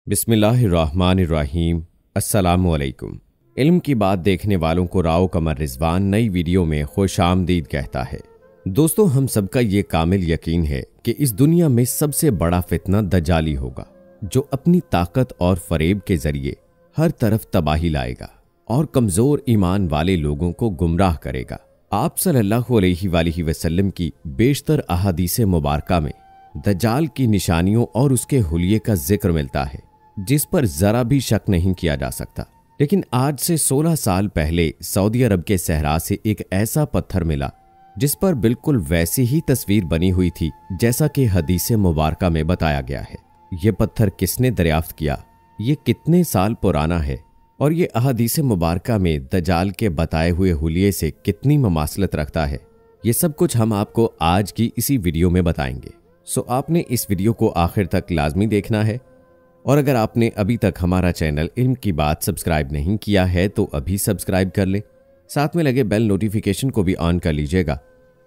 बिस्मिल्लाहिर्रहमानिर्रहीम। अस्सलामुअलैकुम। इल्म की बात देखने वालों को राव कमर रिजवान नई वीडियो में खुश आमदीद कहता है। दोस्तों, हम सबका ये कामिल यकीन है कि इस दुनिया में सबसे बड़ा फितना दज्जाली होगा, जो अपनी ताकत और फरेब के जरिए हर तरफ तबाही लाएगा और कमजोर ईमान वाले लोगों को गुमराह करेगा। आप सल्लल्लाहु अलैहि वसल्लम की बेशतर अहादीस मुबारका में दज्जाल की निशानियों और उसके हुलिये का जिक्र मिलता है, जिस पर जरा भी शक नहीं किया जा सकता। लेकिन आज से 16 साल पहले सऊदी अरब के सहरा से एक ऐसा पत्थर मिला जिस पर बिल्कुल वैसी ही तस्वीर बनी हुई थी जैसा कि हदीस मुबारका में बताया गया है। ये पत्थर किसने दरियाफ्त किया, ये कितने साल पुराना है और ये अहादीस मुबारका में दज्जाल के बताए हुए हुलिये से कितनी ममासलत रखता है, ये सब कुछ हम आपको आज की इसी वीडियो में बताएंगे। सो आपने इस वीडियो को आखिर तक लाजमी देखना है, और अगर आपने अभी तक हमारा चैनल इल्म की बात सब्सक्राइब नहीं किया है तो अभी सब्सक्राइब कर ले, साथ में लगे बेल नोटिफिकेशन को भी ऑन कर लीजिएगा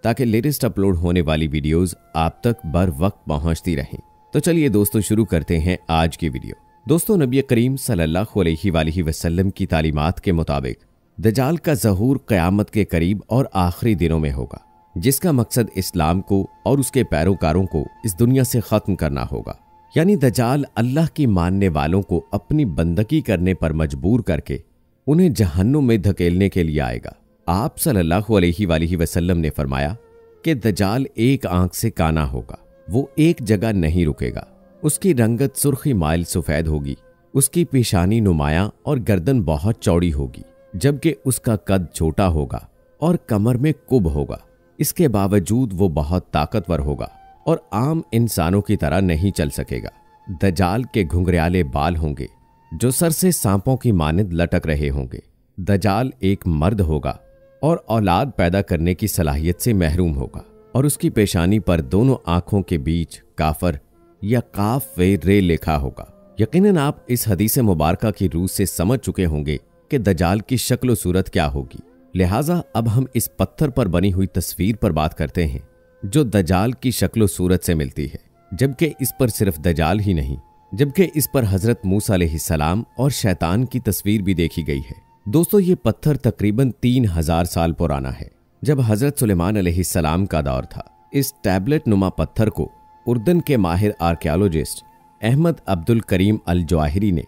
ताकि लेटेस्ट अपलोड होने वाली वीडियोस आप तक बर वक्त पहुंचती रहें। तो चलिए दोस्तों, शुरू करते हैं आज की वीडियो। दोस्तों, नबी करीम सल्लल्लाहु अलैहि वसल्लम की तालीमात के मुताबिक दज्जाल का ज़हूर क़यामत के करीब और आखिरी दिनों में होगा, जिसका मकसद इस्लाम को और उसके पैरोकारों को इस दुनिया से ख़त्म करना होगा। यानी दज्जाल अल्लाह की मानने वालों को अपनी बंदगी करने पर मजबूर करके उन्हें जहन्नुम में धकेलने के लिए आएगा। आप सल्लल्लाहु अलैहि वसल्लम ने फरमाया कि दज्जाल एक आंख से काना होगा, वो एक जगह नहीं रुकेगा। उसकी रंगत सुर्खी माइल सफेद होगी, उसकी पेशानी नुमाया और गर्दन बहुत चौड़ी होगी, जबकि उसका कद छोटा होगा और कमर में कुब होगा। इसके बावजूद वो बहुत ताकतवर होगा और आम इंसानों की तरह नहीं चल सकेगा। दज्जाल के घुंघराले बाल होंगे जो सर से सांपों की मानद लटक रहे होंगे। दज्जाल एक मर्द होगा और औलाद पैदा करने की सलाहियत से महरूम होगा, और उसकी पेशानी पर दोनों आंखों के बीच काफर या काफ वे रे लिखा होगा। यकीनन आप इस हदीस मुबारका की रूह से समझ चुके होंगे कि दज्जाल की शक्ल सूरत क्या होगी। लिहाजा अब हम इस पत्थर पर बनी हुई तस्वीर पर बात करते हैं जो दज्जाल की शक्ल सूरत से मिलती है, जबकि इस पर सिर्फ दज्जाल ही नहीं, जबकि इस पर हजरत मूसा अलैहिस्सलाम और शैतान की तस्वीर भी देखी गई है। दोस्तों, ये पत्थर तकरीबन 3000 साल पुराना है, जब हजरत सुलेमान अलैहिस्सलाम का दौर था। इस टैबलेट नुमा पत्थर को उर्दन के माहिर archaeologist Ahmad Abdul Karim al Zawahiri ने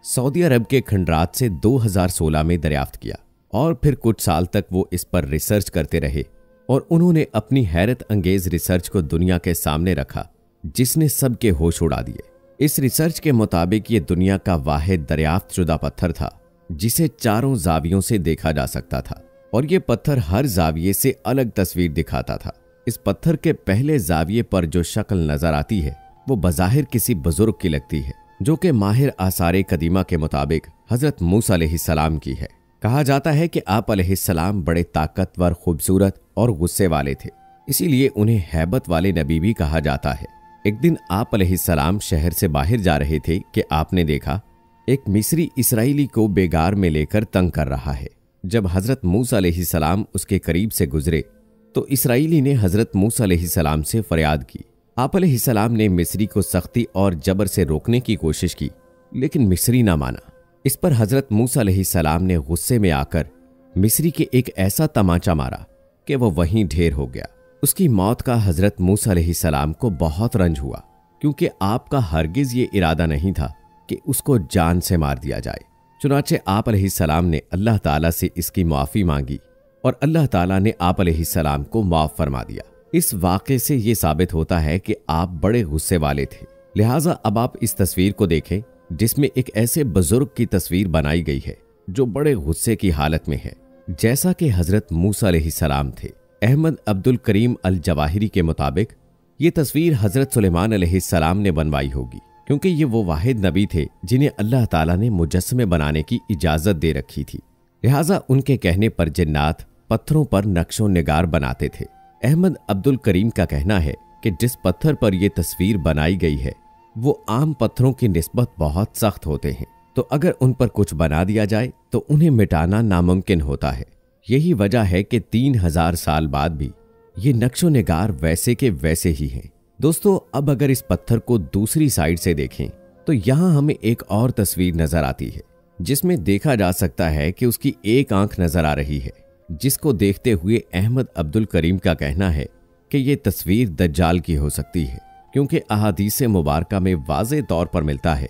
सऊदी अरब के खंडरात से 2016 में दरियाफ्त किया, और फिर कुछ साल तक वो इस पर रिसर्च करते रहे और उन्होंने अपनी हैरत अंगेज रिसर्च को दुनिया के सामने रखा, जिसने सबके होश उड़ा दिए। इस रिसर्च के मुताबिक ये दुनिया का वाहिद दरियाफ्त शुदा पत्थर था जिसे चारों जावियों से देखा जा सकता था, और ये पत्थर हर जाविये से अलग तस्वीर दिखाता था। इस पत्थर के पहले जाविये पर जो शक्ल नजर आती है वो बज़ाहिर किसी बुजुर्ग की लगती है, जो कि माहिर आसारे कदीमा के मुताबिक हजरत मूसा अलैहिस्सलाम की है। कहा जाता है कि आप अलैहिस्सलाम बड़े ताकतवर, खूबसूरत और गुस्से वाले थे, इसीलिए उन्हें हैबत वाले नबी भी कहा जाता है। एक दिन आप अलैहिस्सलाम शहर से बाहर जा रहे थे कि आपने देखा एक मिस्री इसराइली को बेगार में लेकर तंग कर रहा है। जब हजरत मूसा अलैहिस्सलाम उसके करीब से गुजरे तो इसराइली ने हजरत मूसा अलैहिस्सलाम से फरियाद की। आप अलैहिस्सलाम ने मिस्री को सख्ती और जबर से रोकने की कोशिश की, लेकिन मिस्री ना माना। इस पर हजरत मूसा अलैहिस्सलाम ने गुस्से में आकर मिस्री के एक ऐसा तमाचा मारा कि वह वहीं ढेर हो गया। उसकी मौत का हजरत मूसा अलैहिस्सलाम को बहुत रंज हुआ, क्योंकि आपका हरगिज ये इरादा नहीं था कि उसको जान से मार दिया जाए। चुनाचे आप अलैहिस्सलाम ने अल्लाह ताला से इसकी माफ़ी मांगी और अल्लाह ताला ने आप अलैहिस्सलाम को माफ़ फरमा दिया। इस वाक़े से ये साबित होता है कि आप बड़े गुस्से वाले थे। लिहाजा अब आप इस तस्वीर को देखें जिसमें एक ऐसे बुजुर्ग की तस्वीर बनाई गई है जो बड़े गुस्से की हालत में है, जैसा कि हजरत मूसा अलैहिस्सलाम थे। अहमद अब्दुल करीम अल जवाहिरी के मुताबिक ये तस्वीर हजरत सुलेमान अलैहिस्सलाम ने बनवाई होगी, क्योंकि ये वो वाहिद नबी थे जिन्हें अल्लाह ताला ने मुजस्समे बनाने की इजाजत दे रखी थी। लिहाजा उनके कहने पर जिन्नात पत्थरों पर नक्शो निगार बनाते थे। अहमद अब्दुल करीम का कहना है कि जिस पत्थर पर यह तस्वीर बनाई गई है वो आम पत्थरों की निस्बत बहुत सख्त होते हैं, तो अगर उन पर कुछ बना दिया जाए तो उन्हें मिटाना नामुमकिन होता है। यही वजह है कि 3000 साल बाद भी ये नक्शो निगार वैसे के वैसे ही हैं। दोस्तों, अब अगर इस पत्थर को दूसरी साइड से देखें तो यहाँ हमें एक और तस्वीर नजर आती है जिसमें देखा जा सकता है कि उसकी एक आंख नजर आ रही है, जिसको देखते हुए अहमद अब्दुल करीम का कहना है कि ये तस्वीर दज्जाल की हो सकती है, क्योंकि अहादीस मुबारका में वाज़े तौर पर मिलता है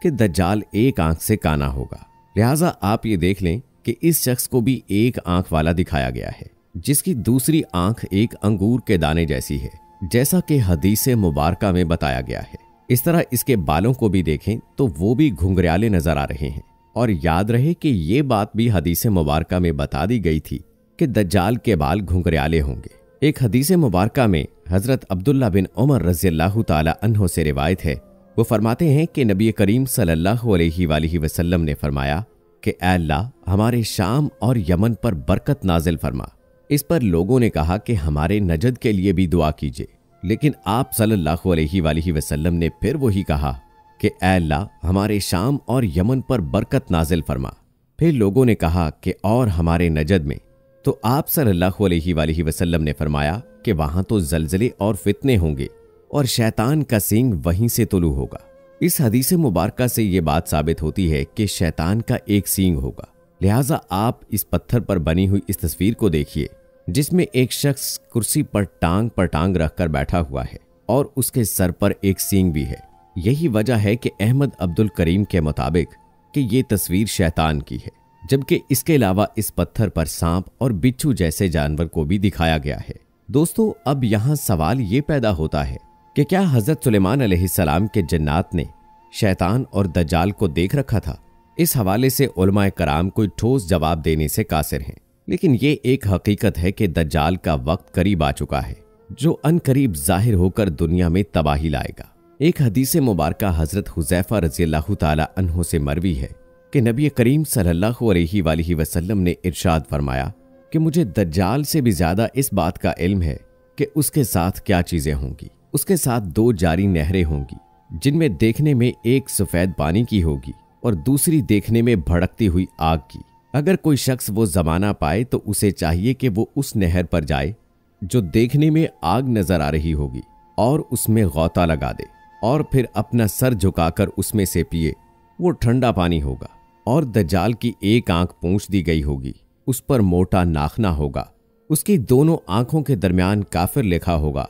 कि दज्जाल एक आंख से काना होगा। लिहाजा आप ये देख लें कि इस शख्स को भी एक आंख वाला दिखाया गया है, जिसकी दूसरी आंख एक अंगूर के दाने जैसी है, जैसा कि हदीस मुबारका में बताया गया है। इस तरह इसके बालों को भी देखें तो वो भी घुंघराले नजर आ रहे हैं। और याद रहे कि ये बात भी हदीस मुबारका में बता दी गई थी कि दज्जाल के बाल घुंघराले होंगे। एक हदीस मुबारका में हजरत अब्दुल्ला बिन उमर रज़ियल्लाहु ताला अन्हो से रिवायत है, वो फरमाते हैं कि नबी करीम सल्लल्लाहु अलैहि वसल्लम ने फरमाया कि ऐ अल्लाह, हमारे शाम और यमन पर बरकत नाजिल फरमा। इस पर लोगों ने कहा कि हमारे नजद के लिए भी दुआ कीजिए, लेकिन आप सल्लल्लाहु अलैहि वसल्लम ने फिर वही कहा कि ऐ अल्लाह, हमारे शाम और यमन पर बरकत नाजिल फरमा। फिर लोगों ने कहा कि और हमारे नजद में, तो आप सल्लल्लाहु अलैहि वसल्लम ने फरमाया कि वहां तो जलजले और फितने होंगे और शैतान का सींग वहीं से तुलू होगा। इस हदीस मुबारका से ये बात साबित होती है कि शैतान का एक सींग होगा। लिहाजा आप इस पत्थर पर बनी हुई इस तस्वीर को देखिए, जिसमें एक शख्स कुर्सी पर टांग रखकर बैठा हुआ है और उसके सर पर एक सींग भी है। यही वजह है कि अहमद अब्दुल करीम के मुताबिक कि ये तस्वीर शैतान की है, जबकि इसके अलावा इस पत्थर पर सांप और बिच्छू जैसे जानवर को भी दिखाया गया है। दोस्तों, अब यहाँ सवाल ये पैदा होता है कि क्या हजरत सुलेमान अलैहिस्सलाम के जन्नात ने शैतान और दज्जाल को देख रखा था? इस हवाले से उलमाए कराम कोई ठोस जवाब देने से कासिर हैं, लेकिन ये एक हकीकत है कि दज्जाल का वक्त करीब आ चुका है, जो अनकरीब जाहिर होकर दुनिया में तबाही लाएगा। एक हदीस मुबारका हजरत हुज़ैफा रज़ियल्लाहु ताला अन्हो से मरवी है कि नबी करीम सल्लल्लाहु अलैहि वसल्लम ने इरशाद फरमाया कि मुझे दज्जाल से भी ज्यादा इस बात का इल्म है कि उसके साथ क्या चीजें होंगी। उसके साथ 2 जारी नहरें होंगी, जिनमें देखने में एक सफेद पानी की होगी और दूसरी देखने में भड़कती हुई आग की। अगर कोई शख्स वो जमाना पाए तो उसे चाहिए कि वो उस नहर पर जाए जो देखने में आग नजर आ रही होगी और उसमें गौता लगा दे और फिर अपना सर झुकाकर उसमें से पिए। वो ठंडा पानी होगा और दज्जाल की एक आंख पूंछ दी गई होगी, उस पर मोटा नाखना होगा, उसकी दोनों आंखों के दरमियान काफिर लिखा होगा,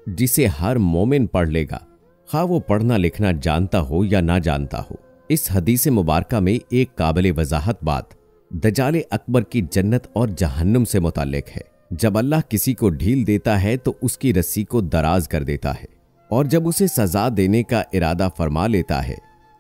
जिसे हर मोमिन पढ़ लेगा, खा वो पढ़ना लिखना जानता हो या ना जानता हो। इस हदीस मुबारका में एक काबिल वजाहत बात दज्जाल अकबर की जन्नत और जहन्नुम से मुताल्लिक है। जब अल्लाह किसी को ढील देता है तो उसकी रस्सी को दराज कर देता है, और जब उसे सजा देने का इरादा फरमा लेता है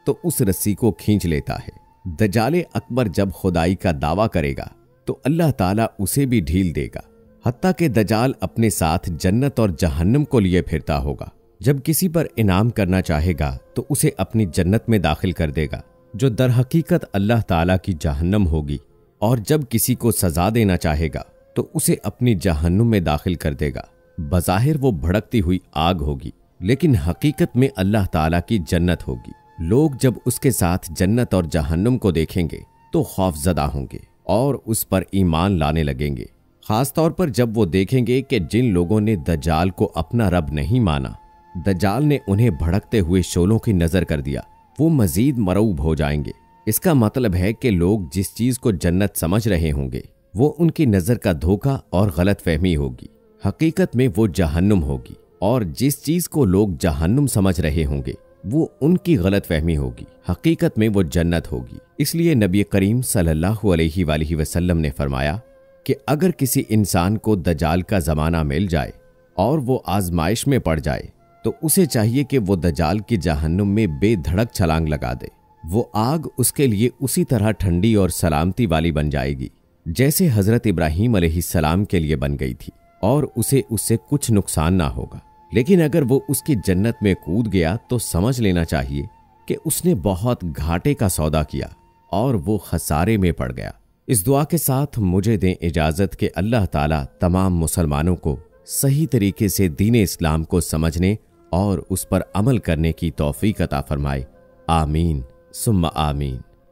तो उस रस्सी को खींच लेता है। दज्जाल अकबर जब खुदाई का दावा करेगा तो अल्लाह ताला उसे भी ढील देगा, हत्ता कि दज्जाल अपने साथ जन्नत और जहन्नुम को लिए फिरता होगा। जब किसी पर इनाम करना चाहेगा तो उसे अपनी जन्नत में दाखिल कर देगा, जो दर हकीकत अल्लाह ताला की जहन्नुम होगी, और जब किसी को सजा देना चाहेगा तो उसे अपनी जहन्नुम में दाखिल कर देगा। बज़ाहिर वो भड़कती हुई आग होगी, लेकिन हकीकत में अल्लाह ताला की जन्नत होगी। लोग जब उसके साथ जन्नत और जहन्नुम को देखेंगे तो खौफजदा होंगे और उस पर ईमान लाने लगेंगे, खास तौर पर जब वो देखेंगे कि जिन लोगों ने दज्जाल को अपना रब नहीं माना, दज्जाल ने उन्हें भड़कते हुए शोलों की नजर कर दिया, वो मजीद मरऊब हो जाएंगे। इसका मतलब है कि लोग जिस चीज को जन्नत समझ रहे होंगे वो उनकी नजर का धोखा और गलत फहमी होगी, हकीकत में वो जहन्नुम होगी, और जिस चीज को लोग जहन्नुम समझ रहे होंगे वो उनकी गलत फहमी होगी, हकीकत में वो जन्नत होगी। इसलिए नबी करीम सल्लल्लाहु अलैहि वसल्लम ने फरमाया कि अगर किसी इंसान को दज्जाल का जमाना मिल जाए और वो आजमाइश में पड़ जाए तो उसे चाहिए कि वो दज्जाल की जहन्नुम में बेधड़क छलांग लगा दे। वो आग उसके लिए उसी तरह ठंडी और सलामती वाली बन जाएगी जैसे हजरत इब्राहीम अलैहिस्सलाम के लिए बन गई थी, और उसे उससे कुछ नुकसान ना होगा। लेकिन अगर वो उसकी जन्नत में कूद गया तो समझ लेना चाहिए कि उसने बहुत घाटे का सौदा किया और वो खसारे में पड़ गया। इस दुआ के साथ मुझे दें इजाजत कि अल्लाह ताला तमाम मुसलमानों को सही तरीके से दीन इस्लाम को समझने और उस पर अमल करने की तौफीक अता फरमाए। आमीन सुम्मा आमीन।